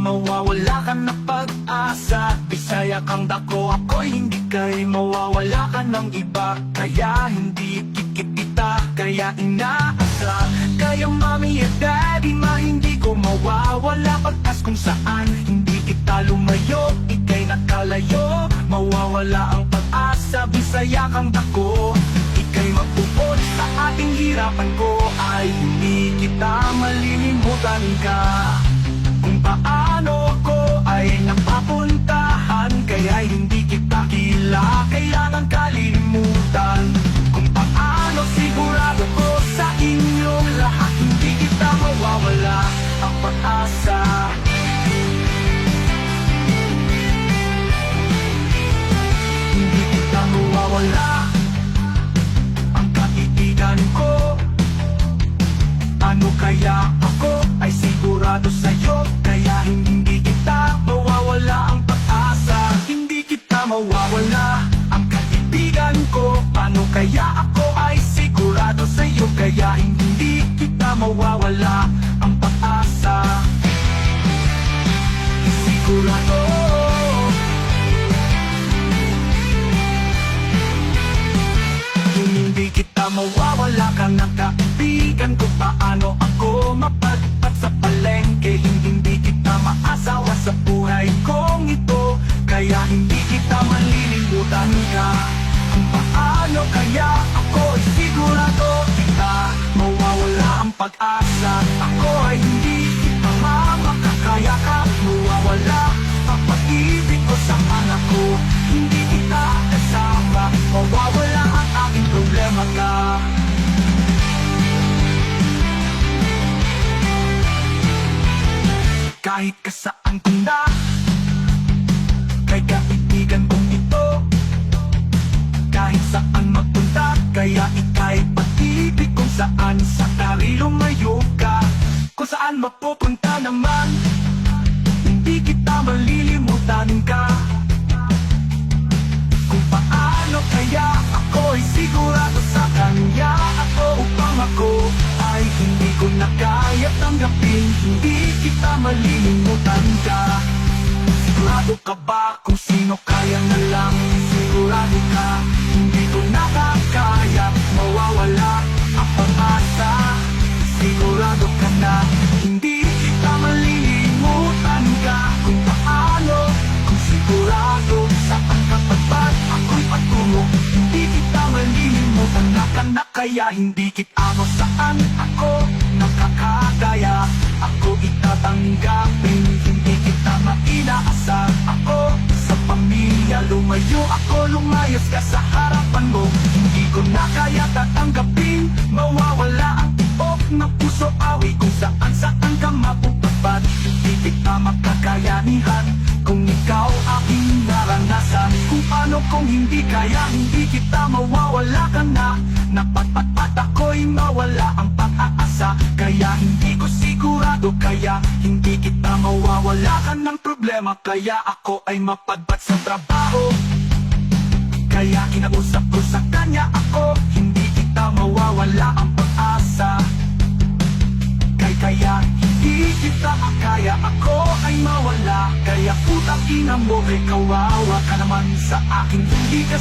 mawawala ka ng pag-asa. Bisaya kang dako, ako'y hindi kay mawawala ka ng iba. Kaya hindi kikipita, kaya inaasa. Kaya mami at daddy, hindi ko mawawala. Pagkas kung saan hindi kita lumayo, ika'y nakalayo. Mawawala ang pag-asa, Bisaya kang dako. Ika'y magpupot sa ating hirapan ko, ay hindi kita malilimutan ka. Kung paano ko ay napapuntahan, kaya hindi kita kailangan kalimutan. Kung paano sigurado ko sa inyong lahat, hindi kita mawawala ang pag-asa. Hindi kita mawawala ang kaibigan ko. Ano kaya ako ay sigurado sa'yo, kaya hindi kita mawawala ang pag-asa. Hindi kita mawawala ang kaibigan ko. Ano kaya ako ay sigurado sa'yo, kaya hindi kita mawawala ang pag-asa. Sigurado. Hindi kita mawawala ka ng kaibigan ko. Paano ako mapagpat sa palengke? Hindi kita maasawa sa buhay kong ito, kaya hindi kita malilimutan ka. Kung paano kaya ako ay sigurado kita mawawala ang pag-asa. Ako ay hindi kita makakayakap. Mawawala ang pag-ibig ko sa anak ko. Hindi kita kasama, mawawala ang aking problema ka. Kahit kasaan ko na, kay kaibigan kong ito. Kahit saan magpunta, kaya ika'y pag-ibig. Kung saan sakali lumayo ka, kung saan mapupunta naman, hindi kita malilimutan ka. Kung paano kaya ako'y sigurado sa kanya ako, upang ako ay hindi ko na kaya tanggapin. Hindi kita malilimutan ka. Sigurado ka ba kung sino kaya na lang? Sigurado ka, hindi ko nakakaya mawawala ang pag-asa. Sigurado ka na, hindi kita malilimutan ka. Kung paano, kung sigurado saan ka pagbat ako'y patungo, hindi kita malilimutan na kaya hindi kita mo saan ako nakakadaya. Ako itatanggapin, hindi kita mainaasa. Ako sa pamilya lumayo, ako lumayas ka sa harapan mo. Hindi ko na kaya tatanggapin, mawawala ang tibok ng puso, awi kung saan ka mapupapat. Hindi kita makakayanihan kung ikaw aking naranasan. Kung paano kung hindi kaya, hindi kita mawawala ka na. Napatpat ako'y mawala ang pag-aasa, kaya hindi ko sigurado, kaya hindi kita mawawala ka ng problema. Kaya ako ay mapadpat sa trabaho, kaya kinausap ko sa kanya ako, hindi kita mawawala ang pag-asa. Kaya hindi kita akaya, ako ay mawala. Kaya putang ina mo, kawawa ka naman sa akin, hindi ka